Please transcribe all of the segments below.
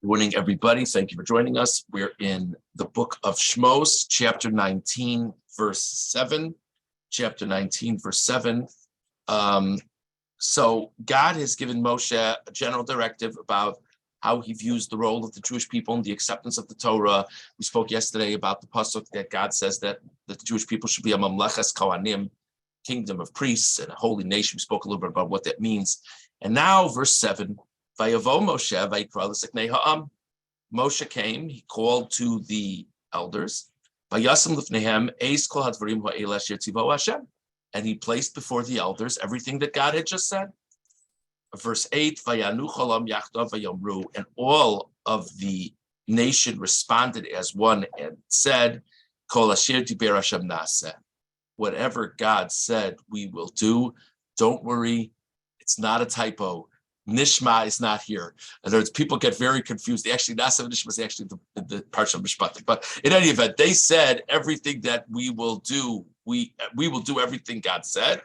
Good morning, everybody. Thank you for joining us. We're in the book of Shemot, chapter 19, verse 7. Chapter 19, verse 7. So God has given Moshe a general directive about how he views the role of the Jewish people and the acceptance of the Torah. We spoke yesterday about the pasuk that God says that the Jewish people should be a mamleches kohanim, kingdom of priests and a holy nation. We spoke a little bit about what that means. And now, verse 7, Vayavo Moshe, Vayikra l'seknei ha'am. Moshe came, he called to the elders, Vayasam l'fnehem eis kol hadvarim ha'el asher tzivo Hashem. And he placed before the elders everything that God had just said. Verse 8, Vayanu cholam yachdav vayomru, and all of the nation responded as one and said, Kol asher diber Hashem naseh. Whatever God said, we will do. Don't worry, it's not a typo. Nishma is not here. In other words, people get very confused. Actually, Nasa Nishma is actually the Parsha of Mishpatim. But in any event, they said everything that we will do. We will do everything God said.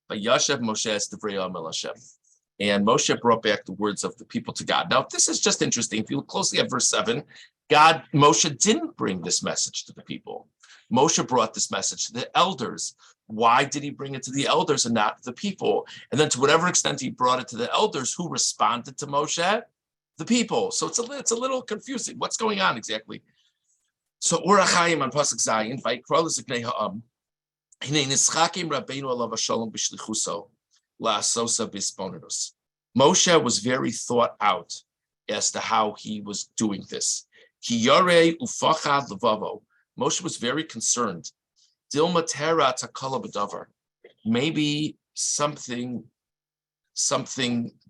But Yashav Moshe es divrei Amel Hashem. And Moshe brought back the words of the people to God. Now, this is just interesting. If you look closely at verse 7, Moshe didn't bring this message to the people. Moshe brought this message to the elders. Why did he bring it to the elders and not the people? And then to whatever extent he brought it to the elders, who responded to Moshe? The people. So it's a little confusing. What's going on exactly? So Urachayim on Pasuk Zayin, Vayikra l'ziknei ha'am, Hinei nischakim Rabbeinu alav hashalom b'shlichuso la'asosa b'isponenus. Moshe was very thought out as to how he was doing this. Ki yorei ufachad levavo. Moshe was very concerned. Dilma tera takala b'davar. Maybe something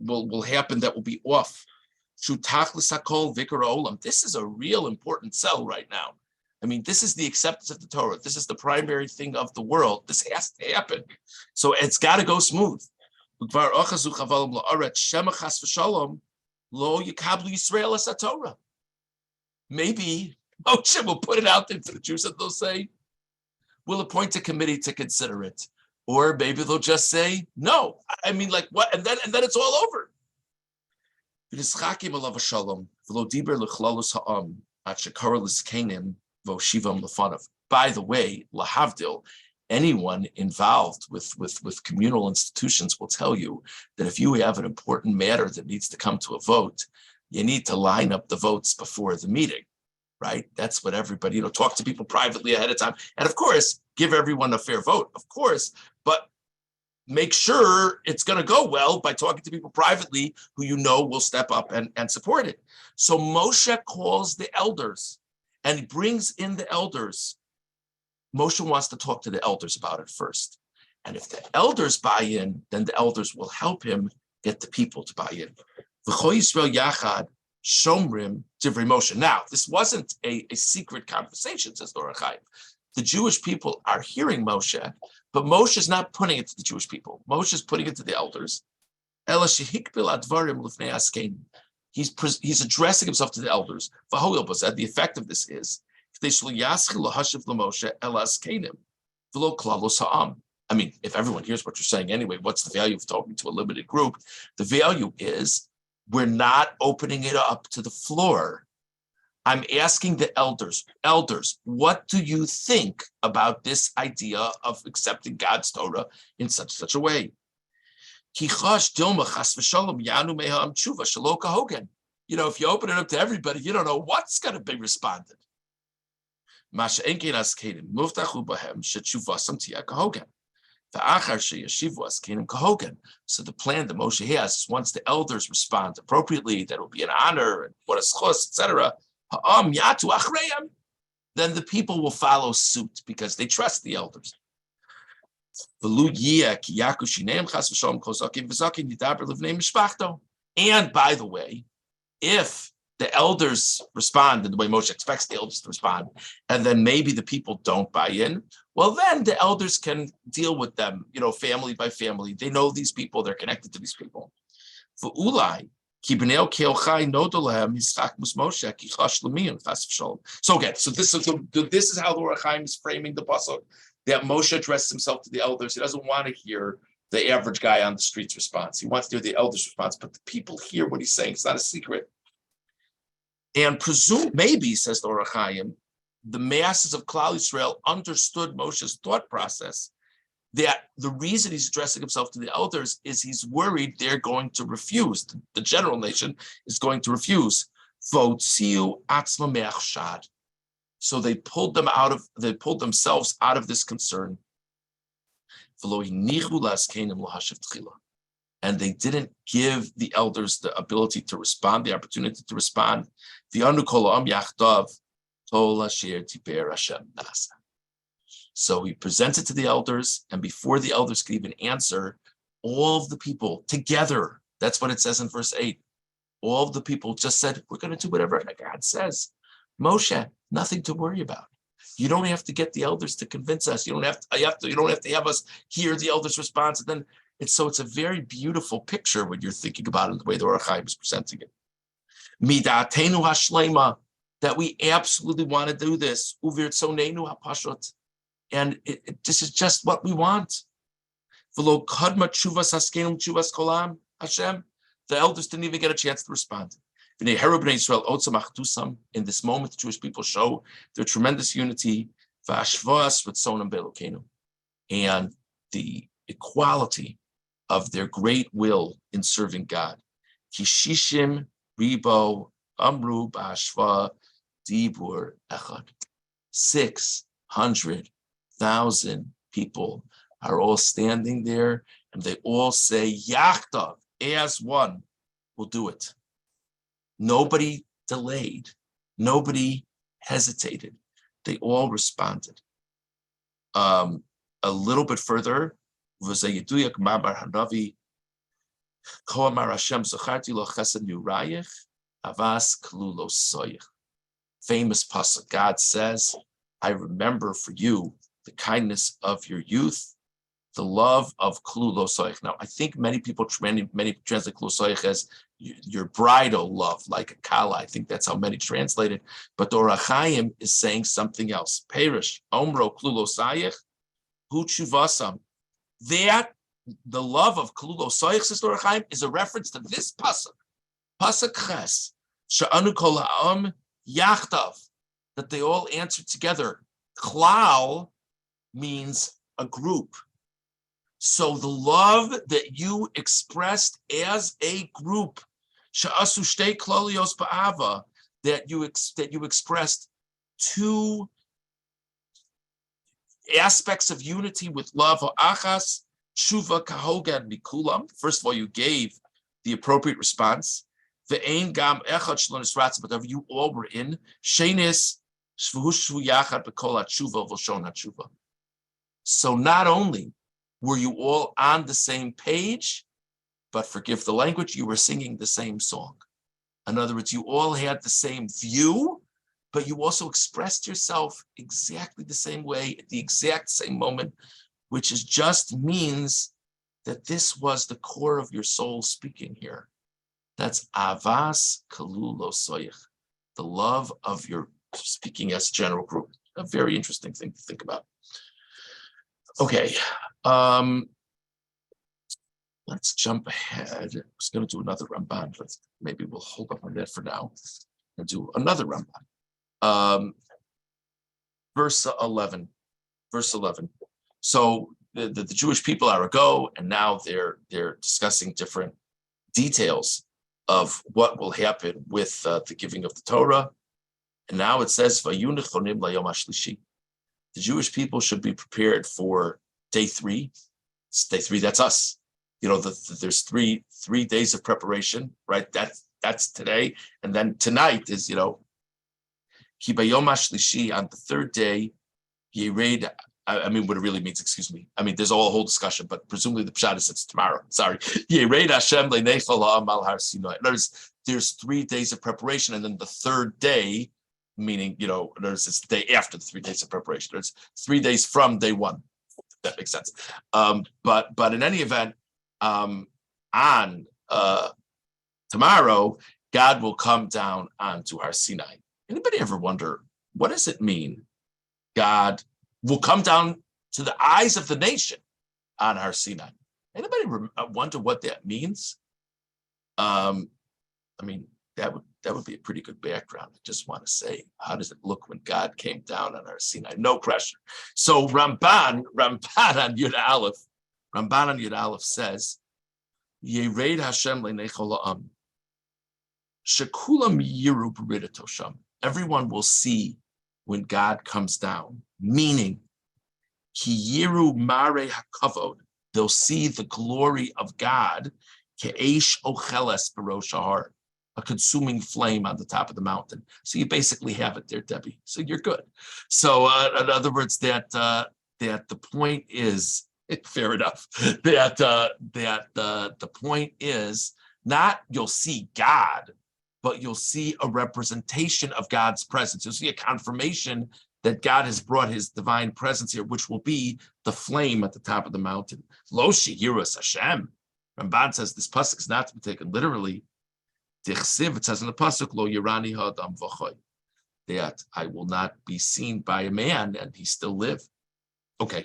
will happen that will be off. Shutach l'sakol vikar olam. This is a real important cell right now. I mean, this is the acceptance of the Torah. This is the primary thing of the world. This has to happen. So it's got to go smooth. Maybe Moshe will put it out there to the Jews and they'll say, we'll appoint a committee to consider it. Or maybe they'll just say, no. I mean, like what? And then it's all over. By the way, lahavdil, anyone involved with communal institutions will tell you that if you have an important matter that needs to come to a vote, you need to line up the votes before the meeting. Right? That's what everybody, talk to people privately ahead of time. And of course, give everyone a fair vote, of course, but make sure it's going to go well by talking to people privately who will step up and support it. So Moshe calls the elders and he brings in the elders. Moshe wants to talk to the elders about it first. And if the elders buy in, then the elders will help him get the people to buy in. V'chol Yisrael yachad Shomrim Divrei Moshe. Now, this wasn't a secret conversation, says the Orachaim. The Jewish people are hearing Moshe, but Moshe is not putting it to the Jewish people. Moshe is putting it to the elders. He's addressing himself to the elders. The effect of this is, I mean, if everyone hears what you're saying anyway, what's the value of talking to a limited group? The value is we're not opening it up to the floor. I'm asking the elders, what do you think about this idea of accepting God's Torah in such a way? If you open it up to everybody, you don't know what's going to be responded. So the plan that Moshe has is once the elders respond appropriately, that will be an honor and what a schos, etc. Then the people will follow suit because they trust the elders. And by the way, if the elders respond in the way Moshe expects the elders to respond, and then maybe the people don't buy in, well, then the elders can deal with them, family by family. They know these people, they're connected to these people. So again, so this is how the Orachaim is framing the pasuk, that Moshe addressed himself to the elders. He doesn't want to hear the average guy on the streets response. He wants to hear the elders response, but the people hear what he's saying. It's not a secret. And presume, maybe, says the Or HaChaim, the masses of Klal Yisrael understood Moshe's thought process, that the reason he's addressing himself to the elders is he's worried they're going to refuse. The general nation is going to refuse. So they pulled themselves out of this concern. And they didn't give the elders the ability to respond, the opportunity to respond. So he presented to the elders, and before the elders could even answer, all of the people together, that's what it says in verse 8, all of the people just said, we're going to do whatever God says. Moshe, nothing to worry about. You don't have to get the elders to convince us. You don't have to have us hear the elders' response. And then it's a very beautiful picture when you're thinking about it the way the Or HaChaim is presenting it. Midatenu hashlema, that we absolutely want to do this. Uvirtzonenu hapashut, and this is just what we want. V'lo kadma tshuvas haskenim tshuvas kolam Hashem. The elders didn't even get a chance to respond. In this moment, the Jewish people show their tremendous unity, and the equality of their great will in serving God. Kishishim ribo amru b'ashva dibur echad. 600,000 people are all standing there, and they all say, Yachtav, as one, will do it. Nobody delayed. Nobody hesitated. They all responded. A little bit further, famous pasuk. God says, I remember for you the kindness of your youth, the love of klu lo soich. Now, I think many translate klu soich as your bridal love, like a kala. I think that's how many translate it. But the Or HaChaim is saying something else. Perish, omro klu lo soich, hu tshuvasam. That, the love of klu lo soich, says the Or HaChaim, is a reference to this pasuk. Pasuk ches, she'anu kol ha'am yachtav, that they all answered together. Klal means a group. So the love that you expressed as a group, she'asu shtei klolios ba'ava, that you expressed two aspects of unity with love. Ha'achas tshuva kahogad mikulam. First of all, you gave the appropriate response. Ve'ein gam echad shelo nisratz, but you all were in. Shenis shvu yachad b'kol hatshuva v'shon hatshuva. So not only were you all on the same page, but forgive the language, you were singing the same song. In other words, you all had the same view, but you also expressed yourself exactly the same way at the exact same moment, which just means that this was the core of your soul speaking here. That's avas kalu lo soich, the love of your speaking as a general group. A very interesting thing to think about. Okay, let's jump ahead. I was going to do another Ramban, but maybe we'll hold up on that for now and do another Ramban. Verse 11. So the Jewish people are ago, and now they're discussing different details of what will happen with the giving of the Torah. And now it says, "Vayunechonim layom hashlishi." The Jewish people should be prepared for day 3. It's day 3, that's us. There's three days of preparation, right? That's today. And then tonight is, Ki bayom hashlishi, on the 3rd day, Yered, what it really means, excuse me. There's a whole discussion, but presumably the pshat is it's tomorrow. Sorry. Yered Hashem le'nechol ha'am al har Sinai. There's 3 days of preparation, and then the 3rd day, meaning, it's the day after the 3 days of preparation. There's 3 days from day 1. If that makes sense. But in any event, on tomorrow, God will come down onto Har Sinai. Anybody ever wonder, what does it mean? God will come down to the eyes of the nation on Har Sinai. Anybody wonder what that means? That would that would be a pretty good background. I just want to say, how does it look when God came down on our Sinai? No pressure. So Ramban on Yud Aleph says, Yered Hashem le'nechol ha'am, shekulam yiru b'ridato sham. Everyone will see when God comes down, meaning, ki yiru mare hakavod, they'll see the glory of God, ke'esh ocheles b'rosh hahar, a consuming flame on the top of the mountain. So you basically have it there, Debbie. So you're good. So in other words, that the point is, fair enough, that the point is not you'll see God, but you'll see a representation of God's presence. You'll see a confirmation that God has brought his divine presence here, which will be the flame at the top of the mountain. Lo shehiras Hashem. Ramban says this pasuk is not to be taken literally. It says in the pasuk, Lo yirani ha'adam v'choy, that I will not be seen by a man and he still live. Okay,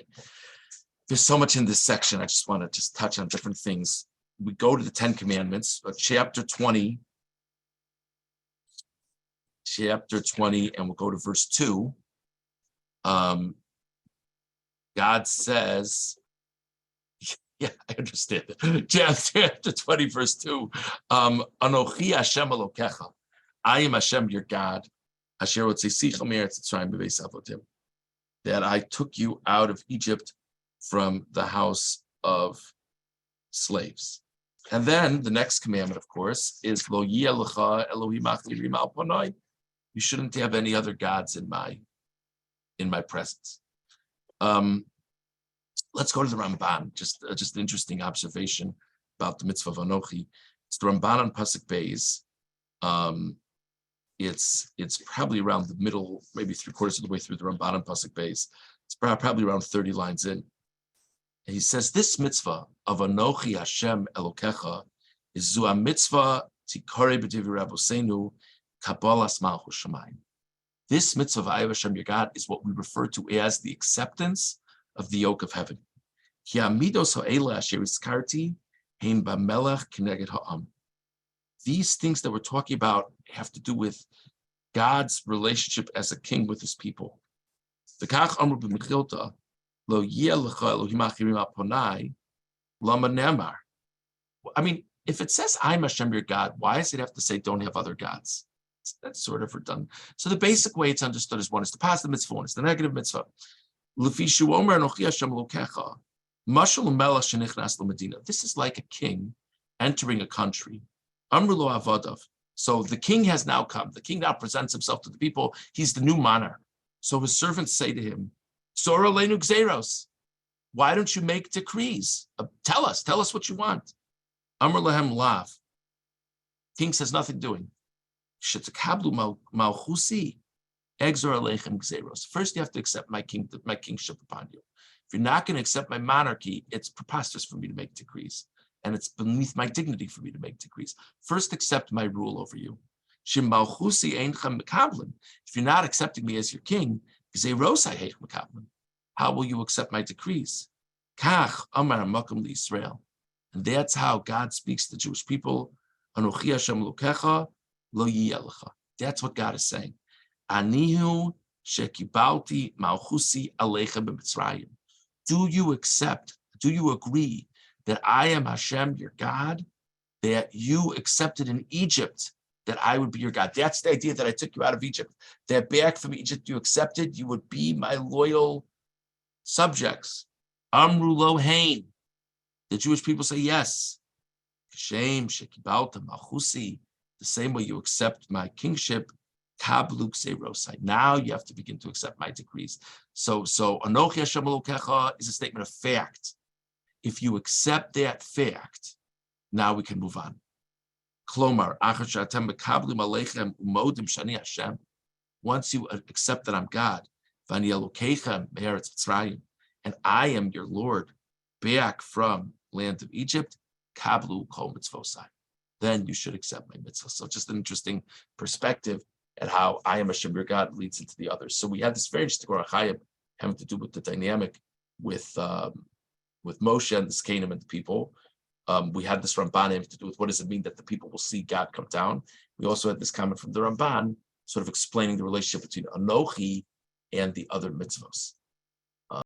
there's so much in this section. I just want to just touch on different things. We go to the 10 Commandments, chapter 20, and we'll go to verse 2. God says, yeah, I understand. Chapter 20, verse 2. Anochi Hashem Elokecha. I am Hashem, your God. Asher hotzeisecha me'eretz Mitzrayim b'beis avotim. That I took you out of Egypt from the house of slaves. And then the next commandment, of course, is Lo yeh lecha Elohim achirim al panai. You shouldn't have any other gods in my presence. Let's go to the Ramban. Just an interesting observation about the mitzvah of Anochi. It's the Ramban on Pasuk Beis. It's probably around the middle, maybe 3/4 of the way through the Ramban on Pasuk Beis. It's probably around 30 lines in. And he says this mitzvah of Anochi Hashem Elokecha is zu a mitzvah tikore b'divrei Rabbeinu Kabbalas Malchus Shamayim. This mitzvah of I am Hashem your God is what we refer to as the acceptance of the yoke of heaven. These things that we're talking about have to do with God's relationship as a king with his people. I mean, if it says I'm Hashem your God, why does it have to say don't have other gods? That's sort of redundant. So the basic way it's understood is one is the positive mitzvah, one is the negative mitzvah. This is like a king entering a country. So the king has now come. The king now presents himself to the people. He's the new monarch. So his servants say to him, why don't you make decrees? Tell us what you want. Amr lahem lav. King says nothing doing. Shetakablu malchusi. First, you have to accept my kingship upon you. If you're not going to accept my monarchy, it's preposterous for me to make decrees, and it's beneath my dignity for me to make decrees. First, accept my rule over you. If you're not accepting me as your king, how will you accept my decrees? And that's how God speaks to the Jewish people. That's what God is saying. Anihu shekibalti malchusi aleichem b'Mitzrayim. Do you agree that I am Hashem, your God, that you accepted in Egypt that I would be your God? That's the idea that I took you out of Egypt, that back from Egypt you accepted, you would be my loyal subjects. Amru lo hain. The Jewish people say yes. Kashem shekibalta malchusi. The same way you accept my kingship. Now you have to begin to accept my decrees. So Anochi Hashem Elokecha is a statement of fact. If you accept that fact, now we can move on. Klomar, once you accept that I'm God, and I am your Lord, back from land of Egypt, kablu kol mitzvosai. Then you should accept my mitzvah. So just an interesting perspective at how I am Hashem your God leads into the others. So we had this very interesting Orach Chayim having to do with the dynamic with Moshe and the Canaan and the people. We had this Ramban having to do with what does it mean that the people will see God come down. We also had this comment from the Ramban, sort of explaining the relationship between Anochi and the other mitzvos.